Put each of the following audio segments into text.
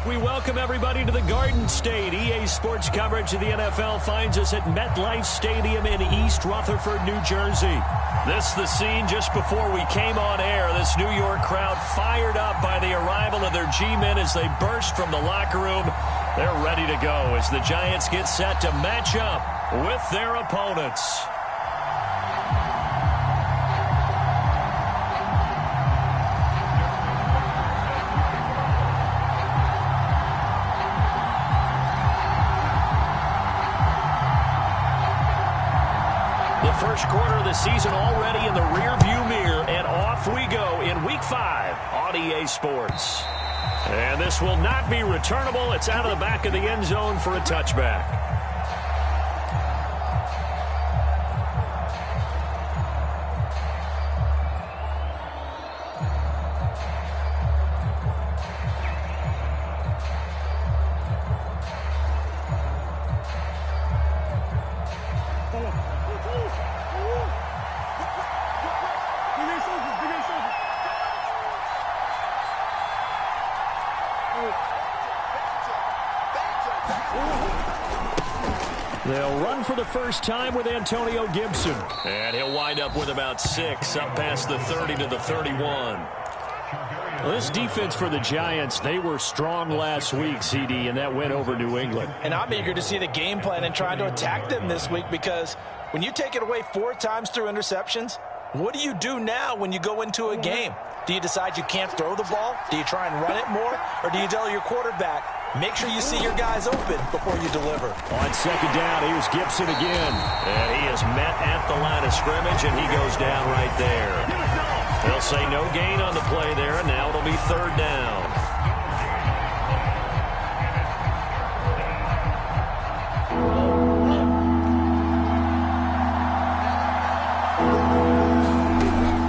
We welcome everybody to the Garden State. EA Sports coverage of the NFL finds us at MetLife Stadium in East Rutherford, New Jersey. This is the scene just before we came on air. This New York crowd fired up by the arrival of their G-men as they burst from the locker room. They're ready to go as the Giants get set to match up with their opponents. First quarter of the season already in the rearview mirror, and off we go in Week 5 on EA Sports. And this will not be returnable. It's out of the back of the end zone for a touchback. They'll run for the first time with Antonio Gibson. And he'll wind up with about 6 up past the 30 to the 31. Well, this defense for the Giants, they were strong last week, CD, and that went over New England. And I'm eager to see the game plan and try to attack them this week, because when you take it away 4 times through interceptions, what do you do now when you go into a game? Do you decide you can't throw the ball? Do you try and run it more? Or do you tell your quarterback, make sure you see your guys open before you deliver? On second down, here's Gibson again. And he is met at the line of scrimmage, and he goes down right there. They'll say no gain on the play there, and now it'll be third down.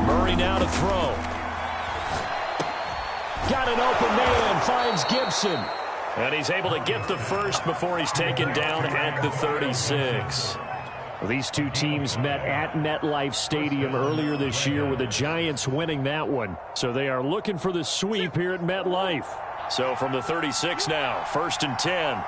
Murray now to throw. Got an open man, finds Gibson. And he's able to get the first before he's taken down at the 36. Well, these two teams met at MetLife Stadium earlier this year, with the Giants winning that one. So they are looking for the sweep here at MetLife. So from the 36 now, 1st and 10.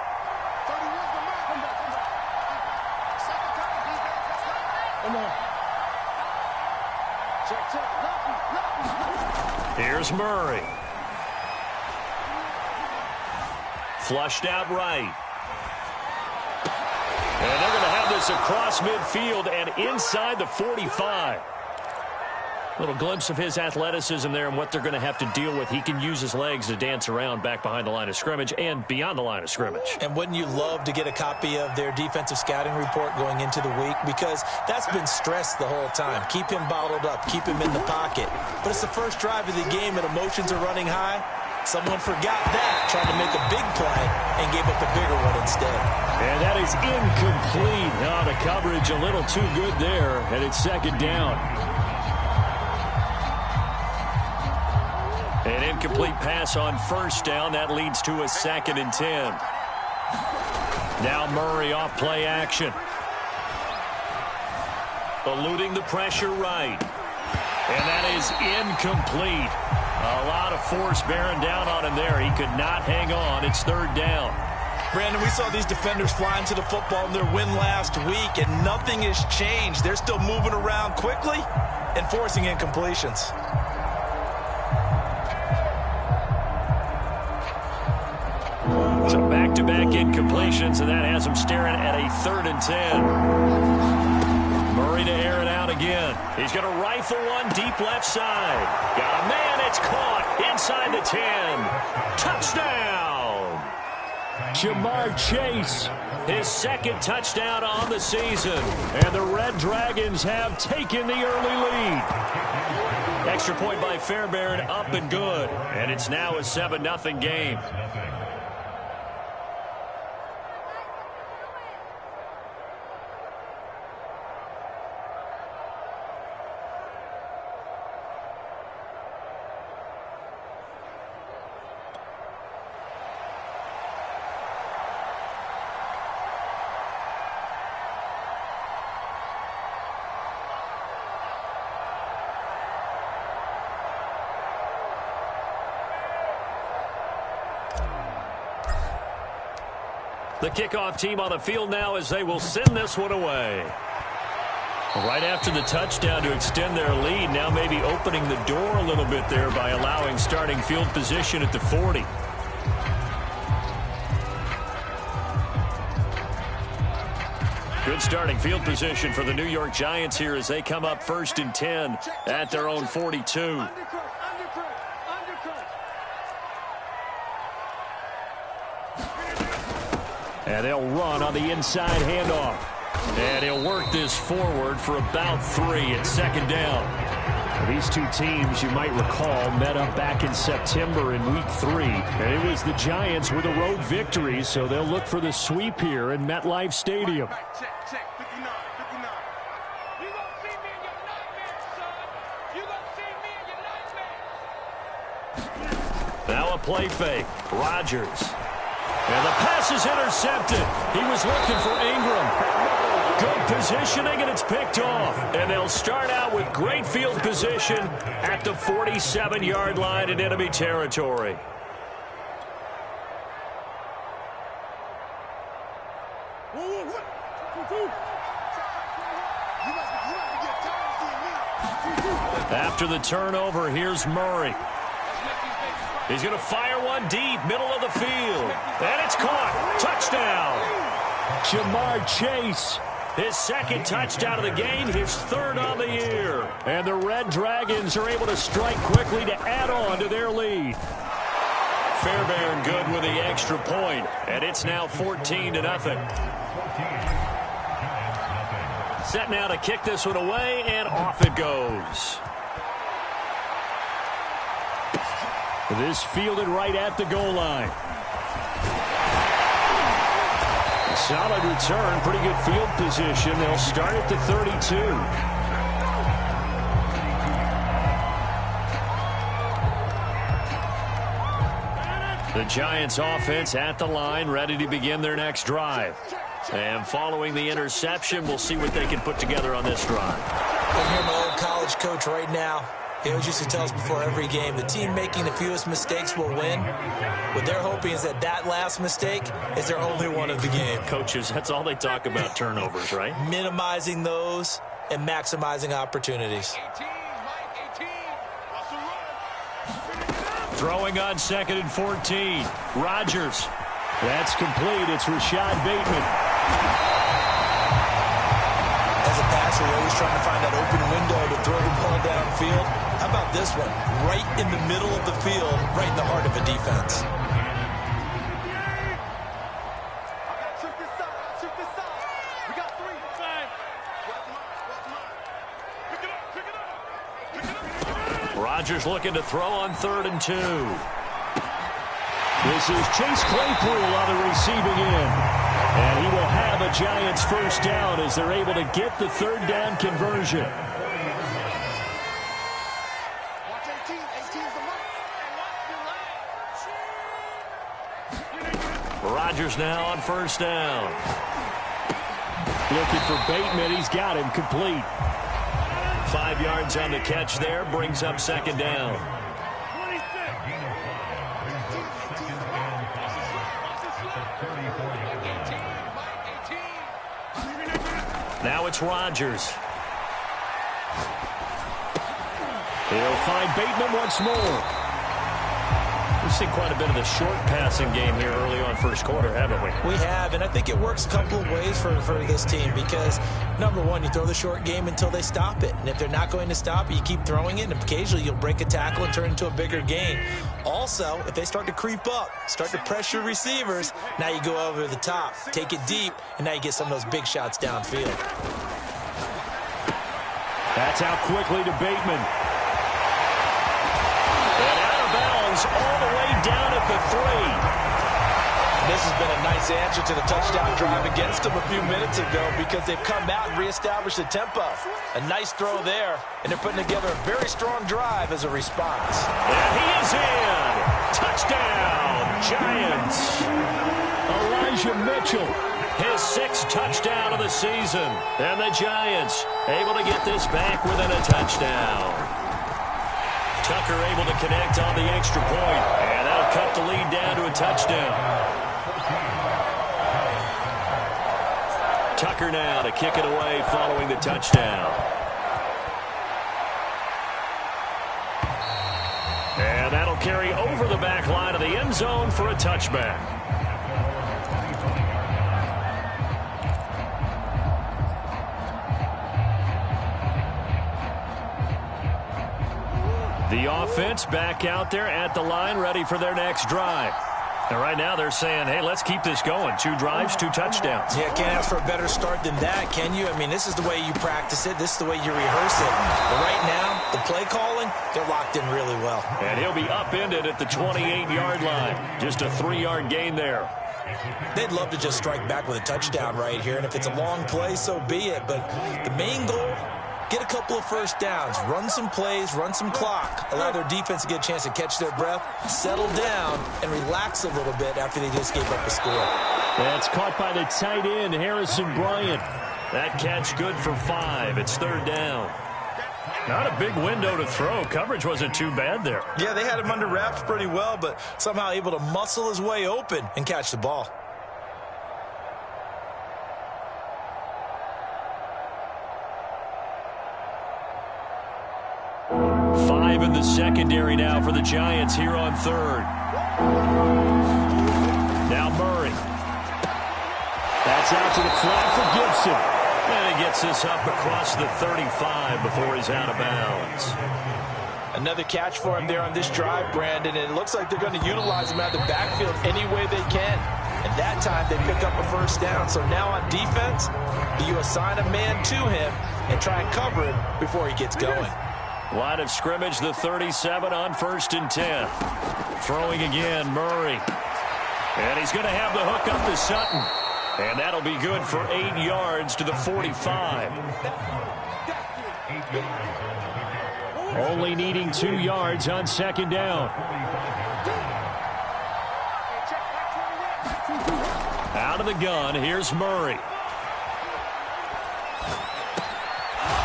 Here's Murray. Flushed out right. And they're going to have this across midfield and inside the 45. Little glimpse of his athleticism there and what they're going to have to deal with. He can use his legs to dance around back behind the line of scrimmage and beyond the line of scrimmage. And wouldn't you love to get a copy of their defensive scouting report going into the week? Because that's been stressed the whole time. Keep him bottled up. Keep him in the pocket. But it's the first drive of the game and emotions are running high. Someone forgot that, tried to make a big play, and gave up a bigger one instead. And that is incomplete. Oh, the coverage a little too good there, and it's second down. An incomplete pass on first down. That leads to a 2nd and 10. Now Murray off play action. Eluding the pressure right. And that is incomplete. A lot of force bearing down on him there. He could not hang on. It's third down. Brandon, we saw these defenders flying to the football in their win last week, and nothing has changed. They're still moving around quickly and forcing incompletions. So back-to-back incompletions, and that has them staring at a 3rd and 10. Murray to air it out again. He's going to rifle one deep left side. Got a man. It's caught inside the 10. Touchdown. Ja'Marr Chase, his 2nd touchdown on the season. And the Red Dragons have taken the early lead. Extra point by Fairbairn, up and good. And it's now a 7-0 game. The kickoff team on the field now as they will send this one away. Right after the touchdown to extend their lead, now maybe opening the door a little bit there by allowing starting field position at the 40. Good starting field position for the New York Giants here as they come up 1st and 10 at their own 42. And they'll run on the inside handoff. And he'll work this forward for about 3 at 2nd down. These two teams, you might recall, met up back in September in Week 3. And it was the Giants with a road victory, so they'll look for the sweep here in MetLife Stadium. Now a play fake. Rodgers. And the pass is intercepted. He was looking for Ingram. Good positioning, and it's picked off. And they'll start out with great field position at the 47-yard line in enemy territory. After the turnover, here's Murray. He's going to fire one deep, middle of the field. And it's caught. Touchdown. Ja'Marr Chase. His 2nd touchdown of the game, his 3rd on the year. And the Red Dragons are able to strike quickly to add on to their lead. Fairbairn good with the extra point, and it's now 14-0. Set now to kick this one away, and off it goes. This fielded right at the goal line. Solid return, pretty good field position. They'll start at the 32. The Giants offense at the line, ready to begin their next drive. And following the interception, we'll see what they can put together on this drive. I hear my old college coach right now. He always used to tell us before every game, the team making the fewest mistakes will win. What they're hoping is that last mistake is their only one of the game. Coaches, that's all they talk about, turnovers, right? Minimizing those and maximizing opportunities. Throwing on 2nd and 14. Rodgers. That's complete. It's Rashad Bateman. As a passer, you're always trying to find that open window to throw the ball downfield. How about this one? Right in the middle of the field, right in the heart of a defense. Rodgers looking to throw on 3rd and 2. This is Chase Claypool on the receiving end. And he will have a Giants 1st down as they're able to get the 3rd down conversion. Rodgers now on 1st down. Looking for Bateman. He's got him complete. 5 yards on the catch there. Brings up 2nd down. Now it's Rodgers. He'll find Bateman once more. We've seen quite a bit of the short passing game here early on 1st quarter, haven't we? We have, and I think it works a couple of ways for this team because, number one, you throw the short game until they stop it. And if they're not going to stop it, you keep throwing it, and occasionally you'll break a tackle and turn it into a bigger gain. Also, if they start to creep up, start to pressure receivers, now you go over the top, take it deep, and now you get some of those big shots downfield. That's out quickly to Bateman. And out of bounds all the way down at the 3. This has been a nice answer to the touchdown drive against them a few minutes ago because they've come out and reestablished the tempo. A nice throw there, and they're putting together a very strong drive as a response. And he is in. Touchdown, Giants. Elijah Mitchell, his 6th touchdown of the season. And the Giants able to get this back within a touchdown. Tucker able to connect on the extra point, and that'll cut the lead down to a touchdown. Tucker now to kick it away following the touchdown. And that'll carry over the back line of the end zone for a touchback. The offense back out there at the line, ready for their next drive. And right now they're saying, hey, let's keep this going. 2 drives, 2 touchdowns. Yeah, can't ask for a better start than that, can you? I mean, this is the way you practice it. This is the way you rehearse it. But right now, the play calling, they're locked in really well. And he'll be upended at the 28-yard line. Just a 3-yard gain there. They'd love to just strike back with a touchdown right here. And if it's a long play, so be it. But the main goal, get a couple of first downs, run some plays, run some clock, allow their defense to get a chance to catch their breath, settle down, and relax a little bit after they just gave up a score. That's caught by the tight end, Harrison Bryant. That catch good for 5. It's 3rd down. Not a big window to throw. Coverage wasn't too bad there. Yeah, they had him under wraps pretty well, but somehow able to muscle his way open and catch the ball. In the secondary now for the Giants here on 3rd. Now Murray. That's out to the flat for Gibson. And he gets this up across the 35 before he's out of bounds. Another catch for him there on this drive, Brandon, and it looks like they're going to utilize him out of the backfield any way they can. And that time they pick up a first down. So now on defense, you assign a man to him and try and cover him before he gets going. Line of scrimmage, the 37 on 1st and 10. Throwing again, Murray. And he's going to have the hook up to Sutton. And that'll be good for 8 yards to the 45. Only needing 2 yards on 2nd down. Out of the gun, here's Murray.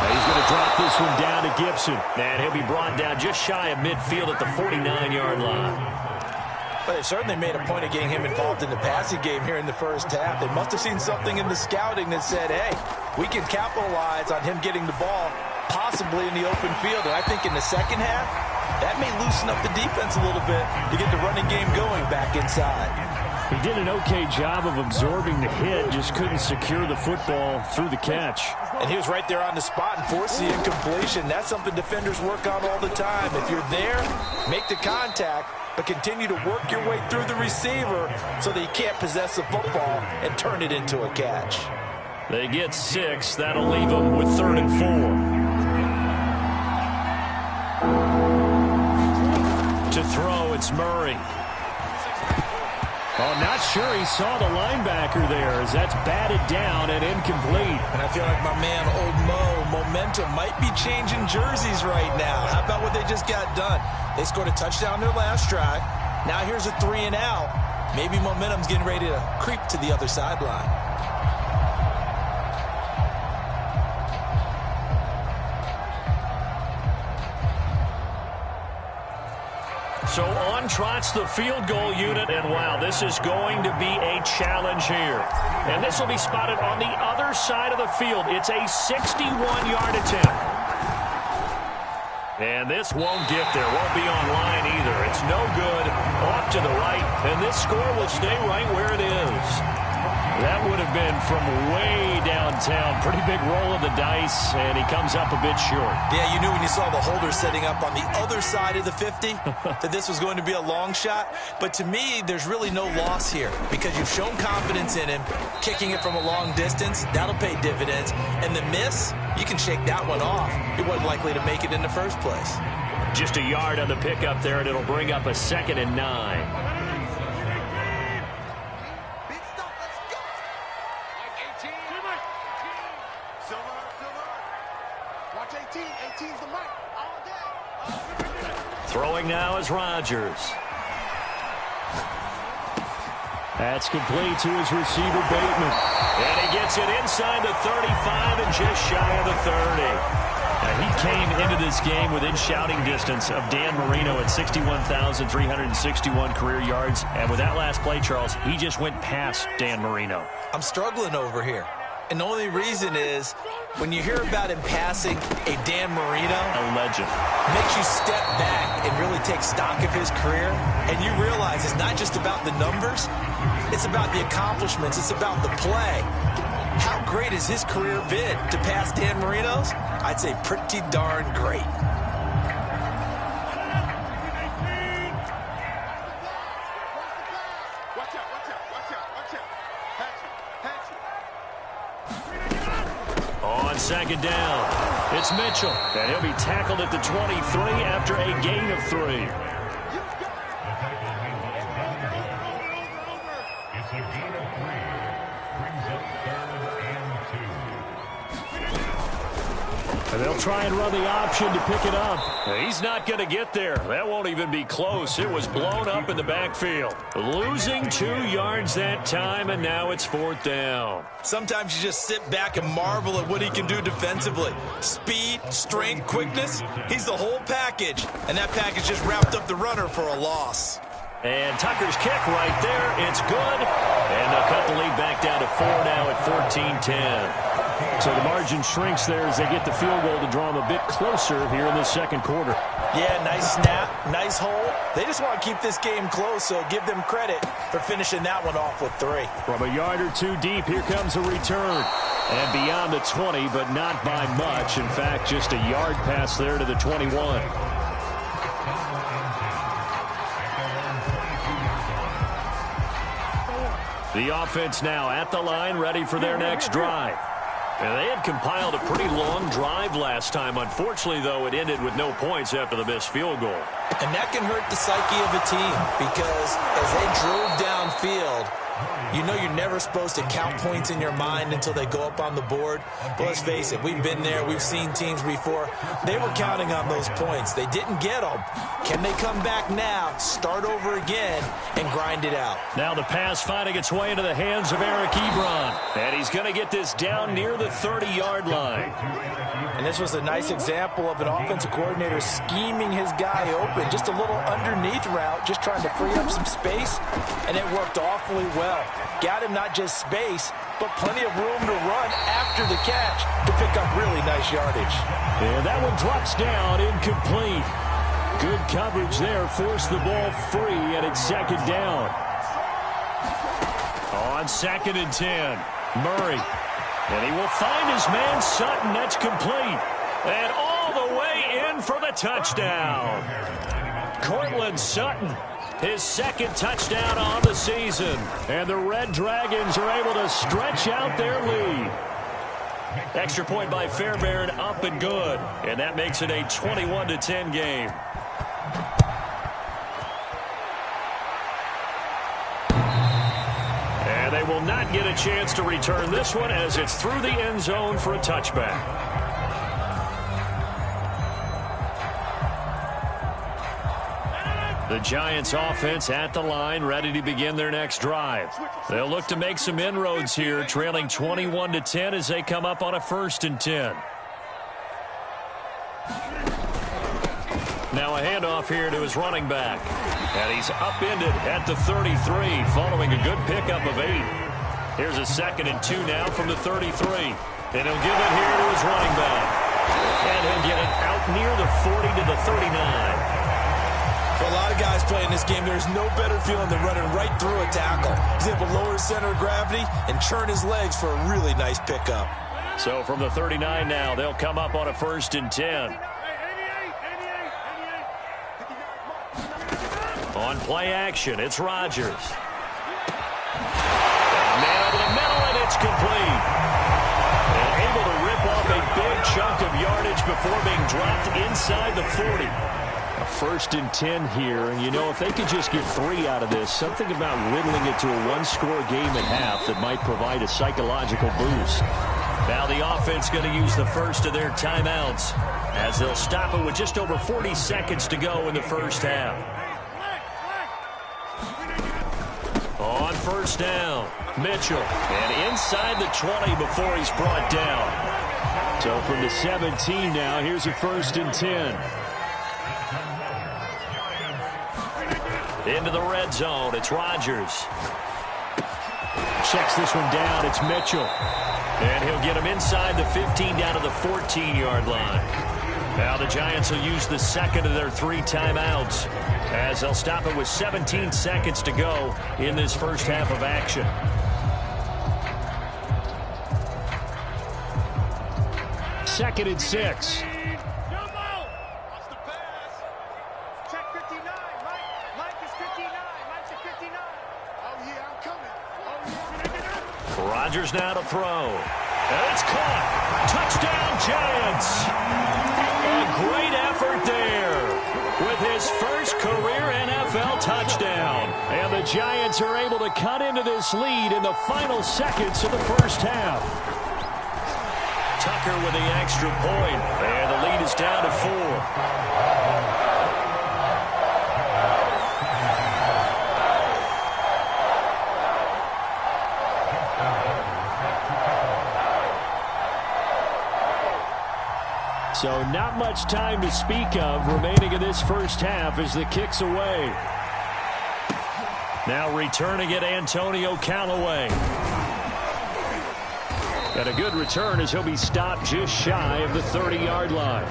He's going to drop this one down to Gibson. And he'll be brought down just shy of midfield at the 49-yard line. But they certainly made a point of getting him involved in the passing game here in the first half. They must have seen something in the scouting that said, hey, we can capitalize on him getting the ball possibly in the open field. And I think in the second half, that may loosen up the defense a little bit to get the running game going back inside. He did an okay job of absorbing the hit, just couldn't secure the football through the catch. And he was right there on the spot and forced the incompletion. That's something defenders work on all the time. If you're there, make the contact, but continue to work your way through the receiver so that he can't possess the football and turn it into a catch. They get 6. That'll leave them with 3rd and 4. To throw, it's Murray. Oh, not sure he saw the linebacker there as that's batted down and incomplete. And I feel like my man, Old Mo, momentum might be changing jerseys right now. How about what they just got done? They scored a touchdown their last drive. Now here's a 3 and out. Maybe momentum's getting ready to creep to the other sideline. So on trots the field goal unit, and wow, this is going to be a challenge here. And this will be spotted on the other side of the field. It's a 61-yard attempt. And this won't get there, won't be on line either. It's no good, off to the right, and this score will stay right where it is. That would have been from way downtown. Pretty big roll of the dice, and he comes up a bit short. Yeah, you knew when you saw the holder setting up on the other side of the 50 that this was going to be a long shot. But to me, there's really no loss here because you've shown confidence in him. Kicking it from a long distance, that'll pay dividends. And the miss, you can shake that one off. He wasn't likely to make it in the first place. Just a yard on the pickup there, and it'll bring up a 2nd and 9. Throwing now is Rodgers. That's complete to his receiver, Bateman. And he gets it inside the 35 and just shy of the 30. Now, he came into this game within shouting distance of Dan Marino at 61,361 career yards. And with that last play, Charles, he just went past Dan Marino. I'm struggling over here. And the only reason is when you hear about him passing a Dan Marino, a legend, makes you step back and really take stock of his career, and you realize it's not just about the numbers, it's about the accomplishments, it's about the play. How great has his career been to pass Dan Marino's? I'd say pretty darn great. On second down, it's Mitchell, and he'll be tackled at the 23 after a gain of 3. And they'll try and run the option to pick it up. He's not going to get there. That won't even be close. It was blown up in the backfield. Losing 2 yards that time, and now it's 4th down. Sometimes you just sit back and marvel at what he can do defensively. Speed, strength, quickness, he's the whole package. And that package just wrapped up the runner for a loss. And Tucker's kick right there. It's good. And they'll cut the lead back down to 4 now at 14-10. So the margin shrinks there as they get the field goal to draw them a bit closer here in the second quarter. Yeah, nice snap, nice hold. They just want to keep this game close, so give them credit for finishing that one off with 3. From a yard or 2 deep, here comes a return. And beyond the 20, but not by much. In fact, just a yard pass there to the 21. The offense now at the line, ready for their next drive. And they had compiled a pretty long drive last time. Unfortunately, though, it ended with no points after the missed field goal. And that can hurt the psyche of a team because as they drove downfield, you know you're never supposed to count points in your mind until they go up on the board. But let's face it, we've been there. We've seen teams before. They were counting on those points. They didn't get them. Can they come back now, start over again, and grind it out? Now the pass finding its way into the hands of Eric Ebron. And he's going to get this down near the 30-yard line. And this was a nice example of an offensive coordinator scheming his guy open. Just a little underneath route, just trying to free up some space, and it worked awfully well. Got him not just space, but plenty of room to run after the catch to pick up really nice yardage. And that one drops down, incomplete. Good coverage there, forced the ball free, and it's second down. On 2nd and 10, Murray. And he will find his man Sutton. That's complete. And all the way in for the touchdown. Courtland Sutton, his 2nd touchdown on the season. And the Red Dragons are able to stretch out their lead. Extra point by Fairbairn, up and good. And that makes it a 21-10 game. And they will not get a chance to return this one as it's through the end zone for a touchback. The Giants offense at the line, ready to begin their next drive. They'll look to make some inroads here, trailing 21-10 as they come up on a 1st and 10. Now a handoff here to his running back. And he's upended at the 33 following a good pickup of 8. Here's a 2nd and 2 now from the 33. And he'll give it here to his running back. And he'll get it out near the 40 to the 39. For a lot of guys playing this game, there's no better feeling than running right through a tackle. He's able to lower his center of gravity and churn his legs for a really nice pickup. So from the 39 now, they'll come up on a 1st and 10. On play action, it's Rodgers. And man over the middle, and it's complete. And able to rip off a big chunk of yardage before being dropped inside the 40. A 1st and 10 here, and you know, if they could just get 3 out of this, something about whittling it to a 1-score game at half that might provide a psychological boost. Now the offense going to use the first of their timeouts as they'll stop it with just over 40 seconds to go in the first half. On 1st down, Mitchell, and inside the 20 before he's brought down. So from the 17 now, here's a 1st and 10. Into the red zone, it's Rodgers. Checks this one down. It's Mitchell. And he'll get him inside the 15 down to the 14-yard line. Now the Giants will use the second of their 3 timeouts as they'll stop it with 17 seconds to go in this first half of action. Second and 6. Rodgers now to throw. And it's caught. Touchdown, Giants. A great effort there with his first career NFL touchdown. And the Giants are able to cut into this lead in the final seconds of the first half. Tucker with the extra point. And the lead is down to 4. So not much time to speak of remaining in this first half as the kick's away. Now returning it, Antonio Callaway. And a good return as he'll be stopped just shy of the 30-yard line.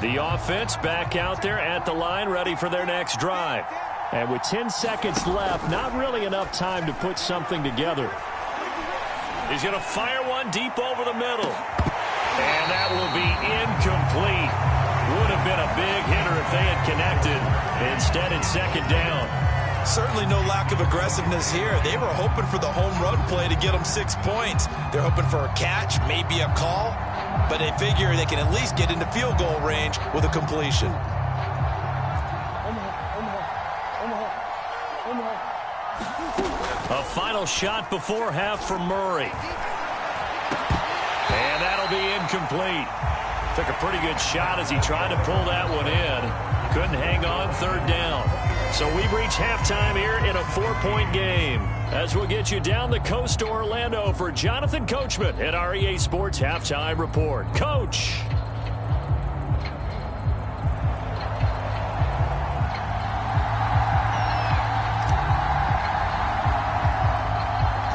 The offense back out there at the line, ready for their next drive. And with 10 seconds left, not really enough time to put something together. He's going to fire one deep over the middle. And that will be incomplete. Would have been a big hitter if they had connected. Instead, it's second down. Certainly no lack of aggressiveness here. They were hoping for the home run play to get them 6 points. They're hoping for a catch, maybe a call. But they figure they can at least get into field goal range with a completion. A final shot before half from Murray. And that'll be incomplete. Took a pretty good shot as he tried to pull that one in. Couldn't hang on, third down. So we've reached halftime here in a 4-point game. As we'll get you down the coast to Orlando for Jonathan Coachman at our EA Sports Halftime Report. Coach.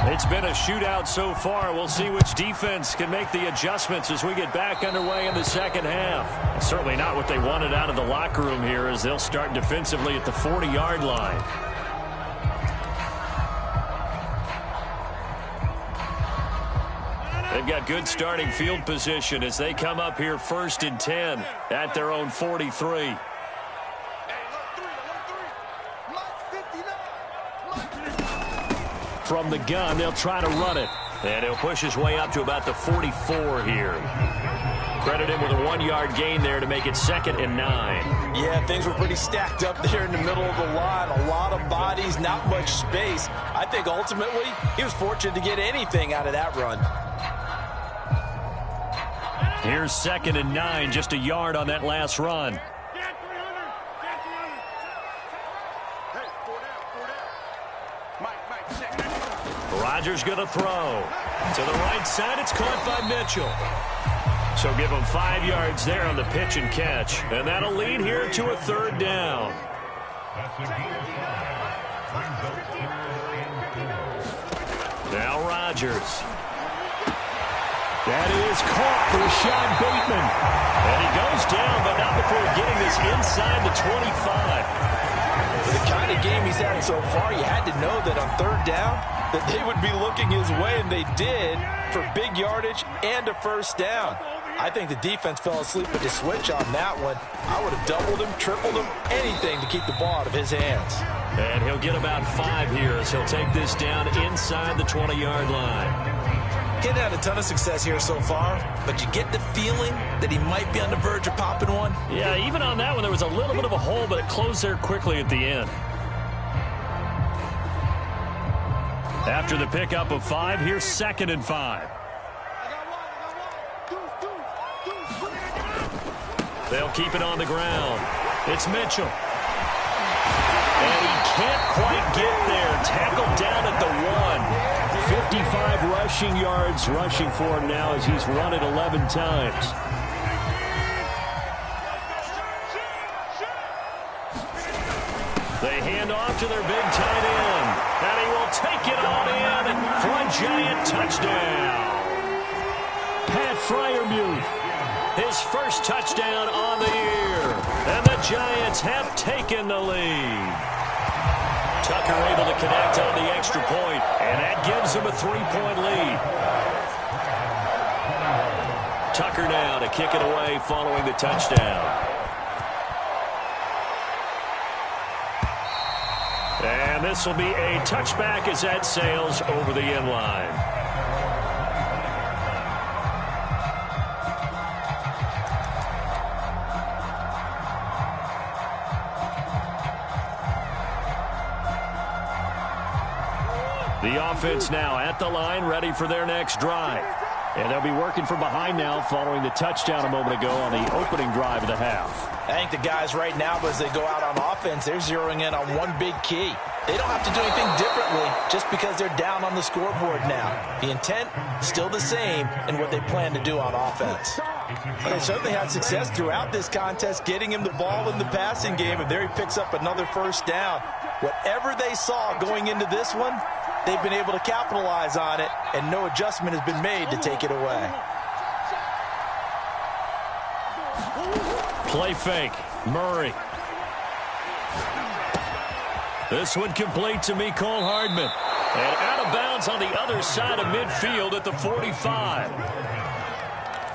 It's been a shootout so far. We'll see which defense can make the adjustments as we get back underway in the second half. Certainly not what they wanted out of the locker room here as they'll start defensively at the 40-yard line. They've got good starting field position as they come up here 1st and 10 at their own 43. From the gun, they'll try to run it. And he'll push his way up to about the 44 here. Credit him with a 1-yard gain there to make it 2nd and 9. Yeah, things were pretty stacked up there in the middle of the line. A lot of bodies, not much space. I think ultimately he was fortunate to get anything out of that run. Here's 2nd and 9, just a yard on that last run. Rodgers going to throw. To the right side, it's caught by Mitchell. So give him 5 yards there on the pitch and catch. And that'll lead here to a 3rd down. Now Rodgers. That is caught for Rashad Bateman. And he goes down, but not before getting this inside the 25. For the kind of game he's had so far, you had to know that on 3rd down that they would be looking his way, and they did, for big yardage and a 1st down. I think the defense fell asleep at the switch on that one. I would have doubled him, tripled him, anything to keep the ball out of his hands. And he'll get about 5 here as he'll take this down inside the 20-yard line. He's had a ton of success here so far, but you get the feeling that he might be on the verge of popping one. Yeah, even on that one, there was a little bit of a hole, but it closed there quickly at the end. After the pickup of 5, here's 2nd and 5. They'll keep it on the ground. It's Mitchell. And he can't quite get there. Tackled down at the 1. 55 rushing yards rushing for him now as he's run it 11 times. They hand off to their big tight end. And he will take it on in for a Giant touchdown. Pat Freiermuth, his first touchdown on the year. And the Giants have taken the lead. Tucker able to connect on the extra point, and that gives him a 3-point lead. Tucker now to kick it away following the touchdown. And this will be a touchback as that sails over the end line. The offense now at the line, ready for their next drive. And they'll be working from behind now following the touchdown a moment ago on the opening drive of the half. I think the guys right now, as they go out on offense, they're zeroing in on one big key. They don't have to do anything differently just because they're down on the scoreboard now. The intent, still the same in what they plan to do on offense. They certainly had success throughout this contest, getting him the ball in the passing game, and there he picks up another first down. Whatever they saw going into this one, they've been able to capitalize on it, and no adjustment has been made to take it away. Play fake. Murray. This one complete to Mecole Hardman. And out of bounds on the other side of midfield at the 45.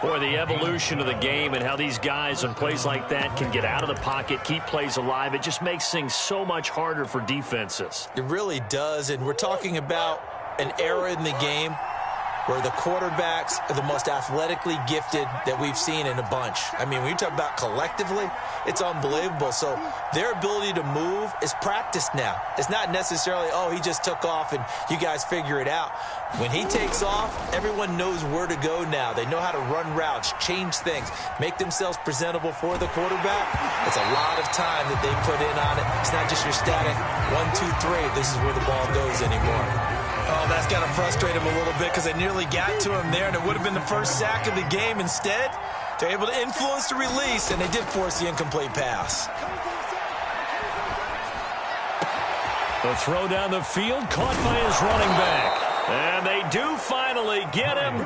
Boy, the evolution of the game and how these guys on plays like that can get out of the pocket, keep plays alive, it just makes things so much harder for defenses. It really does, and we're talking about an era in the game where the quarterbacks are the most athletically gifted that we've seen in a bunch. I mean, when you talk about collectively, it's unbelievable. So their ability to move is practiced now. It's not necessarily, oh, he just took off and you guys figure it out. When he takes off, everyone knows where to go now. They know how to run routes, change things, make themselves presentable for the quarterback. It's a lot of time that they put in on it. It's not just your static 1, 2, 3. This is where the ball goes anymore. Oh, that's got to frustrate him a little bit because they nearly got to him there, and it would have been the first sack of the game. Instead, they're able to influence the release, and they did force the incomplete pass. The throw down the field, caught by his running back. And they do finally get him,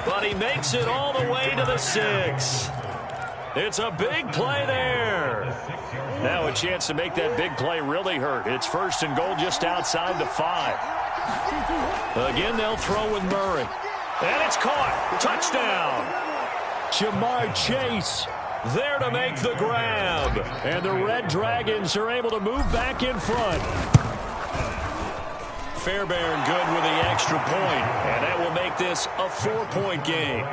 but he makes it all the way to the 6. It's a big play there. Now a chance to make that big play really hurt. It's 1st and goal just outside the 5. Again, they'll throw with Murray. And it's caught. Touchdown. Ja'Marr Chase there to make the grab. And the Red Dragons are able to move back in front. Fairbairn good with the extra point. And that will make this a 4-point game.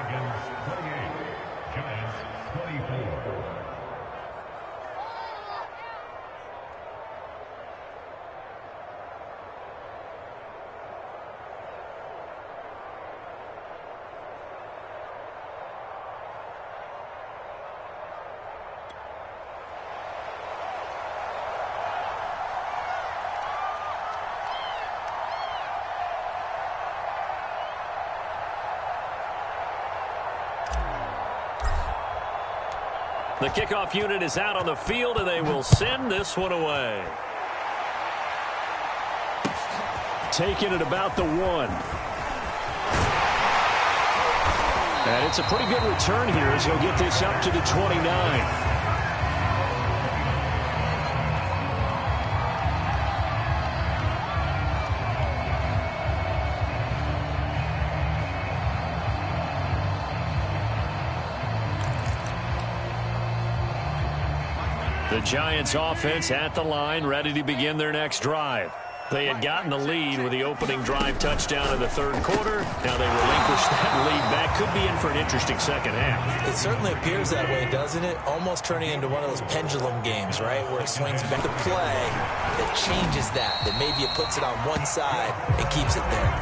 The kickoff unit is out on the field, and they will send this one away. Taking it about the 1. And it's a pretty good return here as he'll get this up to the 29. The Giants offense at the line, ready to begin their next drive. They had gotten the lead with the opening drive touchdown in the 3rd quarter. Now they relinquish that lead back. Could be in for an interesting second half. It certainly appears that way, doesn't it? Almost turning into one of those pendulum games, right? Where it swings back to play that changes that maybe it puts it on one side and keeps it there.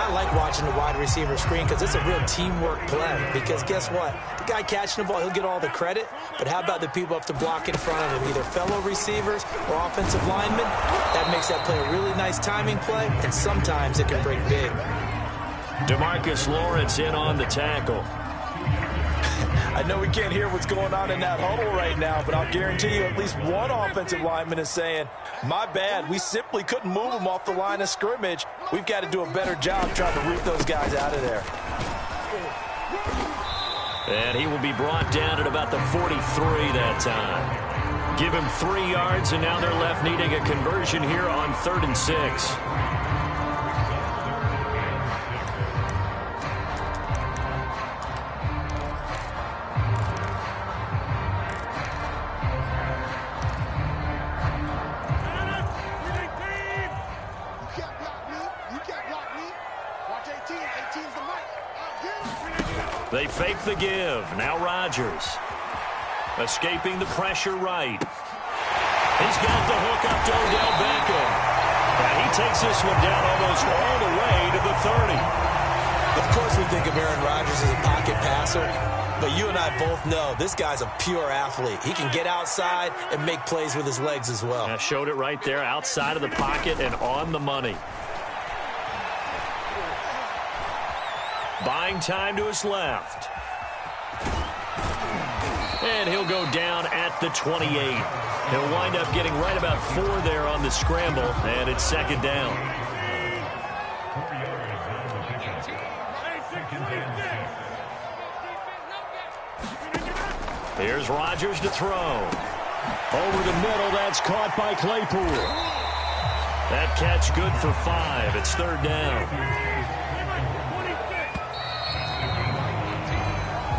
I like watching the wide receiver screen because it's a real teamwork play. Because guess what? The guy catching the ball, he'll get all the credit. But how about the people up to block in front of him, either fellow receivers or offensive linemen? That makes that play a really nice timing play, and sometimes it can break big. DeMarcus Lawrence in on the tackle. I know we can't hear what's going on in that huddle right now, but I'll guarantee you at least one offensive lineman is saying, my bad, we simply couldn't move them off the line of scrimmage. We've got to do a better job trying to root those guys out of there. And he will be brought down at about the 43 that time. Give him 3 yards, and now they're left needing a conversion here on 3rd and 6. They fake the give. Now Rodgers. Escaping the pressure right. He's got the hook up to Odell Beckham. And he takes this one down almost all the way to the 30. Of course we think of Aaron Rodgers as a pocket passer, but you and I both know this guy's a pure athlete. He can get outside and make plays with his legs as well. I showed it right there, outside of the pocket and on the money. Buying time to his left. And he'll go down at the 28. He'll wind up getting right about 4 there on the scramble, and it's 2nd down. Here's Rodgers to throw. Over the middle, that's caught by Claypool. That catch good for 5. It's 3rd down.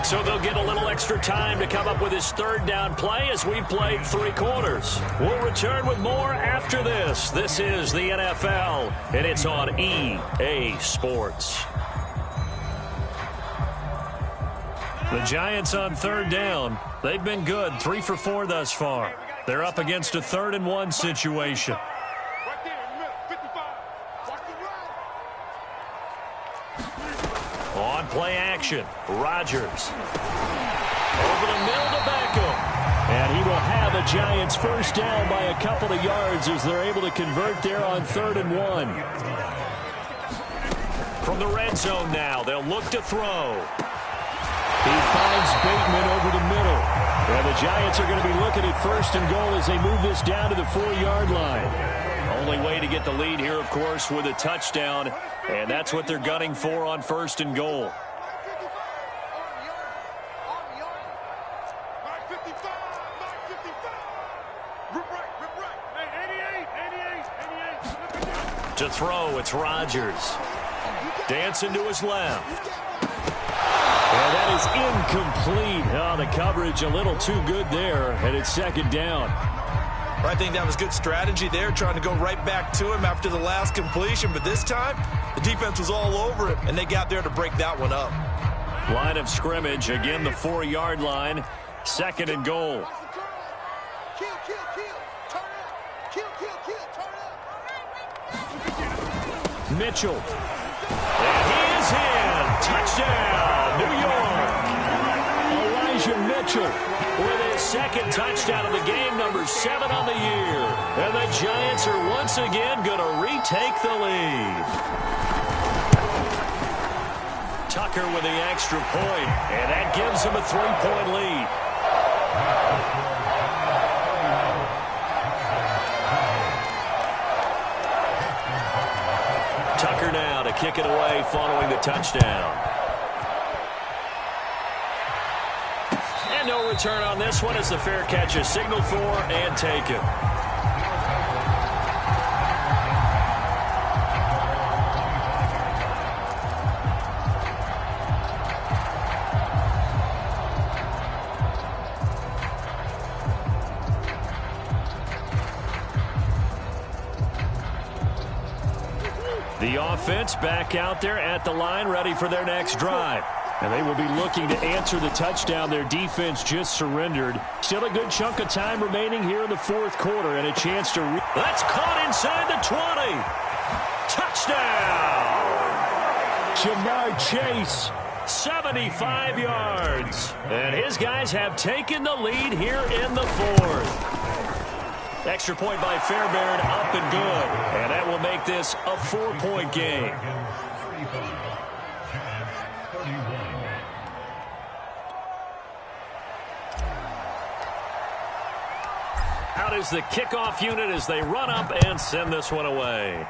So they'll get a little extra time to come up with his 3rd down play as we played 3 quarters. We'll return with more after this. This is the NFL, and it's on EA Sports. The Giants on 3rd down. They've been good, 3 for 4 thus far. They're up against a 3rd and 1 situation. On play action, Rodgers. Over the middle to Beckham. And he will have a Giants 1st down by a couple of yards as they're able to convert there on 3rd and 1. From the red zone now, they'll look to throw. He finds Bateman over the middle. And the Giants are going to be looking at 1st and goal as they move this down to the 4-yard line. Only way to get the lead here, of course, with a touchdown. And that's what they're gunning for on 1st and goal. To throw, it's Rodgers. Dancing to his left. And that is incomplete. Oh, the coverage a little too good there, and it's 2nd down. I think that was good strategy there, trying to go right back to him after the last completion. But this time, the defense was all over it, and they got there to break that one up. Line of scrimmage, again the 4-yard line. 2nd and goal. Mitchell. And he is in. Touchdown, New York. Elijah Mitchell with his 2nd touchdown of the game, number 7 on the year. And the Giants are once again going to retake the lead. Tucker with the extra point, and that gives him a 3-point lead. Tucker now to kick it away following the touchdown. And no return on this one as the fair catch is signaled for and taken. The offense back out there at the line, ready for their next drive. And they will be looking to answer the touchdown their defense just surrendered. Still a good chunk of time remaining here in the 4th quarter and a chance to... That's caught inside the 20. Touchdown! Ja'Marr Chase, 75 yards. And his guys have taken the lead here in the fourth. Extra point by Fairbairn, up and good. And that will make this a 4-point game. Out is the kickoff unit as they run up and send this one away.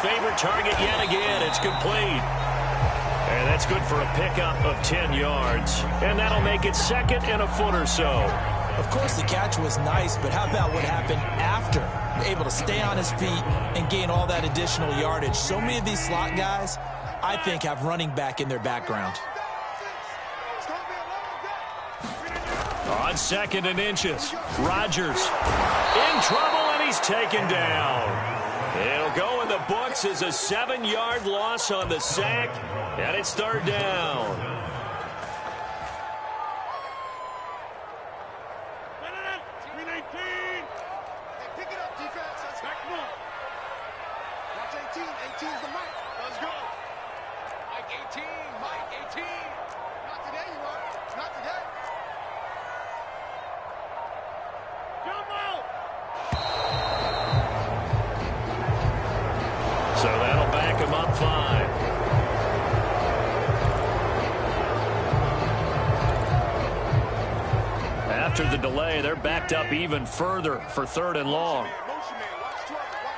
Favorite target yet again. It's complete. And that's good for a pickup of 10 yards. And that'll make it second and a foot or so. Of course, the catch was nice, but how about what happened after? Able to stay on his feet and gain all that additional yardage. So many of these slot guys, I think, have running back in their background. On second and inches, Rodgers in trouble, and he's taken down. It'll go in the books as a 7-yard loss on the sack, and it's third down. Pick it up, defense. Let's back them up. Watch 18. 18's the mic. Let's go. Mike 18. Mike 18. Not today, you are. Not today. Jump out. So that'll back him up 5. After the delay, they're backed up even further for third and long. Motion man. Watch 12. Watch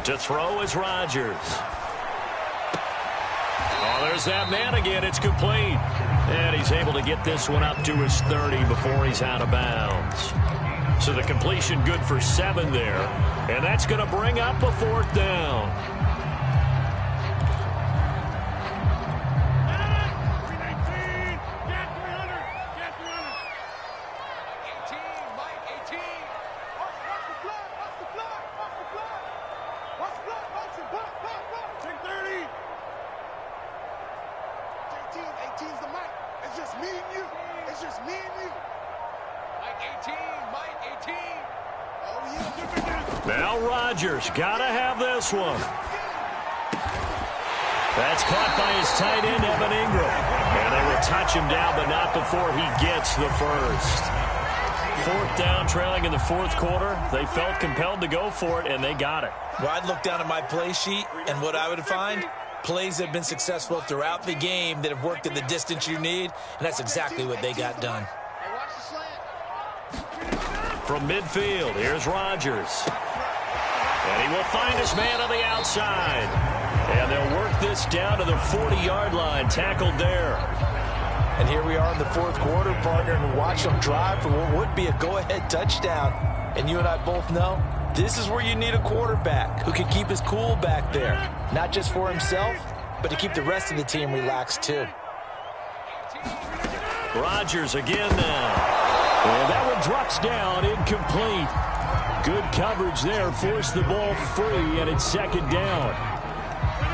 12. To throw is Rodgers. Oh, there's that man again. It's complete. And he's able to get this one up to his 30 before he's out of bounds. So the completion good for 7 there. And that's going to bring up a fourth down. Now Rodgers got to have this one. That's caught by his tight end, Evan Ingram. And they will touch him down, but not before he gets the first. Fourth down, trailing in the fourth quarter. They felt compelled to go for it, and they got it. Well, I'd look down at my play sheet, and what I would find, plays that have been successful throughout the game that have worked in the distance you need, and that's exactly what they got done. From midfield, here's Rodgers. And he will find his man on the outside. And they'll work this down to the 40-yard line, tackled there. And here we are in the fourth quarter, partner, and watch them drive for what would be a go-ahead touchdown. And you and I both know this is where you need a quarterback who can keep his cool back there. Not just for himself, but to keep the rest of the team relaxed too. Rodgers again now. And that one drops down, incomplete. Good coverage there, forced the ball free, and it's second down.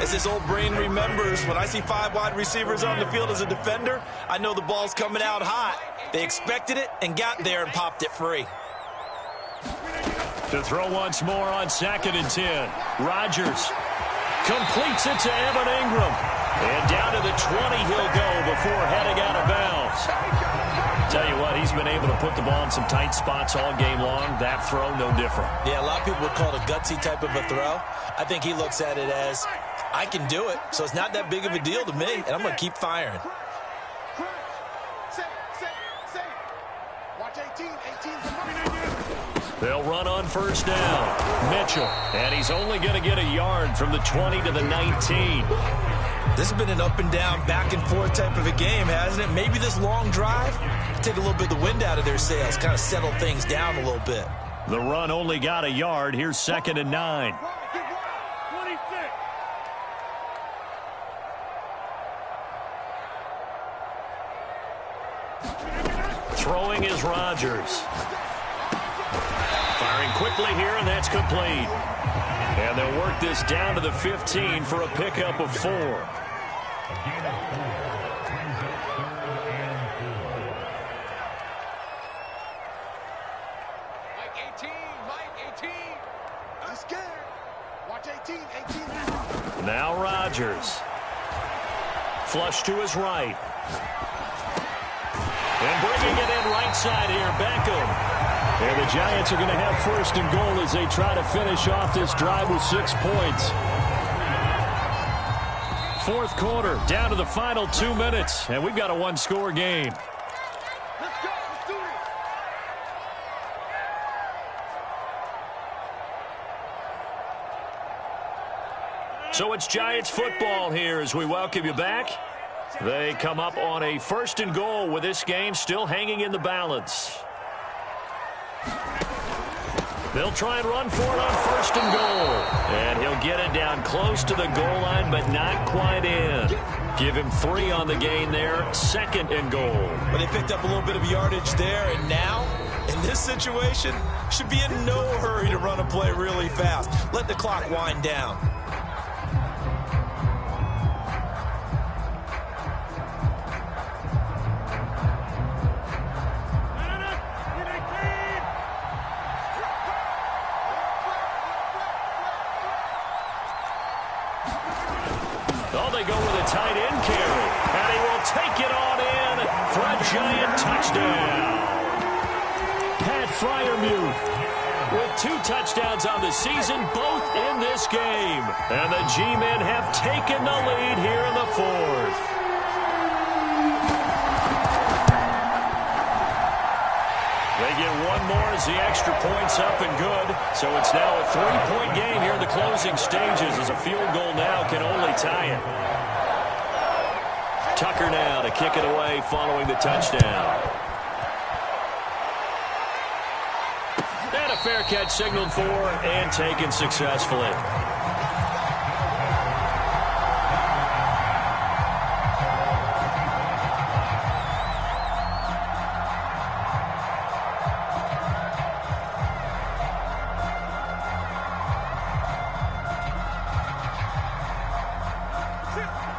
As this old brain remembers, when I see 5 wide receivers on the field as a defender, I know the ball's coming out hot. They expected it and got there and popped it free. To throw once more on second and 10. Rodgers completes it to Evan Ingram. And down to the 20 he'll go before heading out of bounds. Tell you what, he's been able to put the ball in some tight spots all game long. That throw, no different. Yeah, a lot of people would call it a gutsy type of a throw. I think he looks at it as, I can do it, so it's not that big of a deal to me, and I'm going to keep firing. Watch 18. 18's the money. They'll run on first down. Mitchell, and he's only going to get a yard from the 20 to the 19. This has been an up and down, back and forth type of a game, hasn't it? Maybe this long drive, take a little bit of the wind out of their sails, kind of settle things down a little bit. The run only got a yard. Here's second and 9. Throwing is Rodgers. Firing quickly here, and that's complete. And they'll work this down to the 15 for a pickup of 4. Mike 18, Mike 18. I'm scared. Watch 18, 18. Now Rodgers. Flush to his right. And bringing it in right side here, Beckham. And the Giants are going to have first and goal as they try to finish off this drive with 6 points. Fourth quarter, down to the final 2 minutes, and we've got a one-score game. Let's go. Let's do this. So it's Giants football here as we welcome you back. They come up on a first and goal with this game still hanging in the balance. They'll try and run for it on first and goal. And he'll get it down close to the goal line, but not quite in. Give him 3 on the gain there. Second and goal. But they picked up a little bit of yardage there, and now, in this situation, should be in no hurry to run a play really fast. Let the clock wind down. Oh, they go with a tight end carry. And he will take it on in for a Giant touchdown. Pat Freiermuth with 2 touchdowns on the season, both in this game. And the G-men have taken the lead here in the 4th. They get 1 more as the extra point's up and good. So it's now a 3-point game here in the closing stages as a field goal now can only tie it. Tucker now to kick it away following the touchdown. And a fair catch signaled for and taken successfully.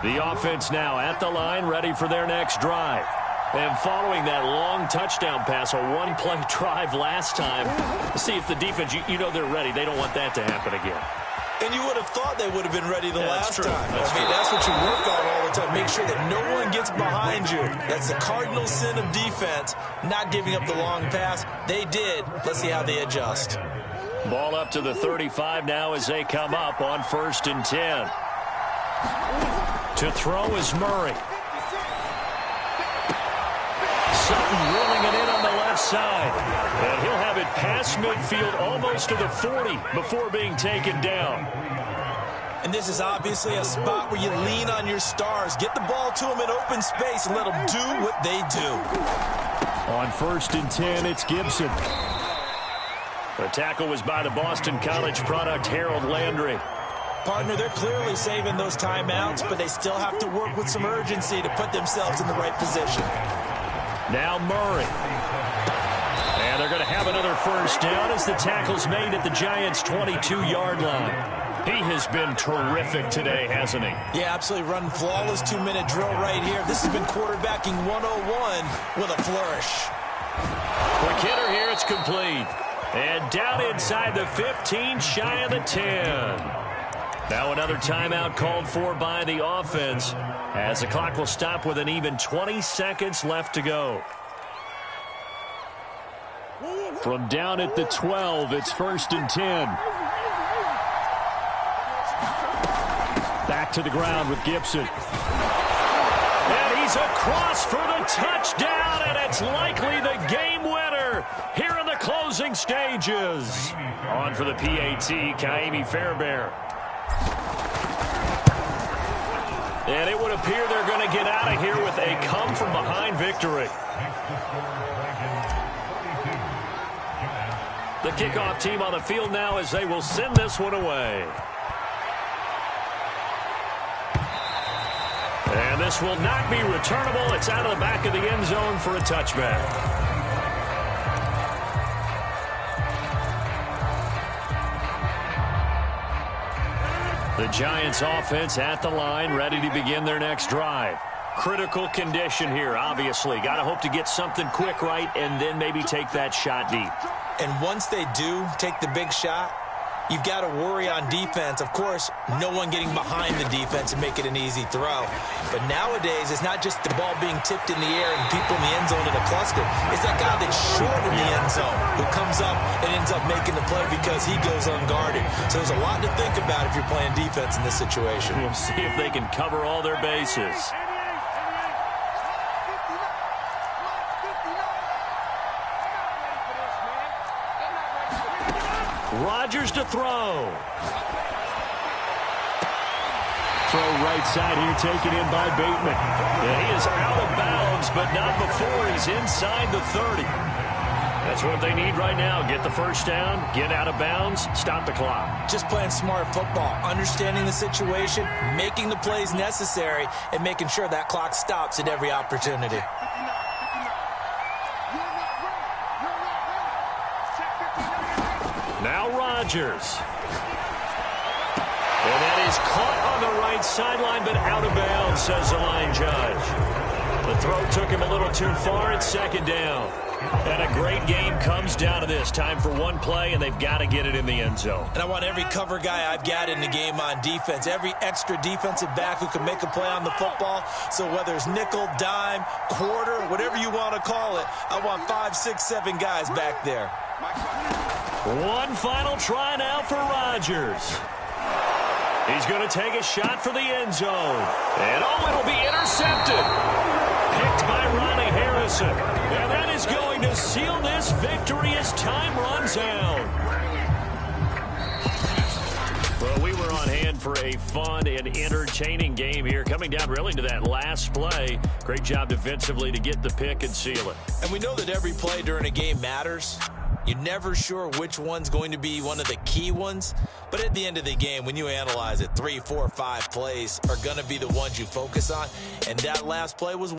The offense now at the line, ready for their next drive. And following that long touchdown pass, a 1-play drive last time, see if the defense, you know they're ready. They don't want that to happen again. And you would have thought they would have been ready the last time. That's what you work on all the time. Make sure that no one gets behind you. That's the cardinal sin of defense, not giving up the long pass. They did. Let's see how they adjust. Ball up to the 35 now as they come up on 1st and 10. To throw is Murray. Sutton rolling it in on the left side. And he'll have it past midfield almost to the 40 before being taken down. And this is obviously a spot where you lean on your stars. Get the ball to them in open space and let them do what they do. On 1st and 10, it's Gibson. The tackle was by the Boston College product, Harold Landry. Partner, they're clearly saving those timeouts, but they still have to work with some urgency to put themselves in the right position. Now Murray. And they're going to have another first down as the tackle's made at the Giants' 22-yard line. He has been terrific today, hasn't he? Yeah, absolutely. Running flawless 2-minute drill right here. This has been quarterbacking 101 with a flourish. Quick hitter here, it's complete. And down inside the 15, shy of the 10. Now another timeout called for by the offense as the clock will stop with an even 20 seconds left to go. From down at the 12, it's 1st and 10. Back to the ground with Gibson. And he's across for the touchdown, and it's likely the game winner here in the closing stages. On for the PAT, Ka'imi Fairbairn. And it would appear they're going to get out of here with a come-from-behind victory. The kickoff team on the field now as they will send this one away. And And this will not be returnable. It's out of the back of the end zone for a touchback. The Giants offense at the line, ready to begin their next drive. Critical condition here, obviously. Got to hope to get something quick right and then maybe take that shot deep. And once they do take the big shot, you've got to worry on defense. Of course, no one getting behind the defense and make it an easy throw. But nowadays, it's not just the ball being tipped in the air and people in the end zone in a cluster. It's that guy that's short in the end zone who comes up and ends up making the play because he goes unguarded. So there's a lot to think about if you're playing defense in this situation. We'll see if they can cover all their bases. Rodgers to throw. Throw right side here, taken in by Bateman. And he is out of bounds, but not before he's inside the 30. That's what they need right now. Get the first down, get out of bounds, stop the clock. Just playing smart football, understanding the situation, making the plays necessary, and making sure that clock stops at every opportunity. Now Rodgers. And that is caught on the right sideline, but out of bounds, says the line judge. The throw took him a little too far. It's second down. And a great game comes down to this. Time for one play, and they've got to get it in the end zone. And I want every cover guy I've got in the game on defense, every extra defensive back who can make a play on the football. So whether it's nickel, dime, quarter, whatever you want to call it, I want 5, 6, 7 guys back there. One final try now for Rodgers. He's going to take a shot for the end zone. And it'll be intercepted. Picked by Ronnie Harrison. And that is going to seal this victory as time runs out. Well, we were on hand for a fun and entertaining game here. Coming down really to that last play. Great job defensively to get the pick and seal it. And we know that every play during a game matters. You're never sure which one's going to be one of the key ones. But at the end of the game, when you analyze it, 3, 4, 5 plays are going to be the ones you focus on. And that last play was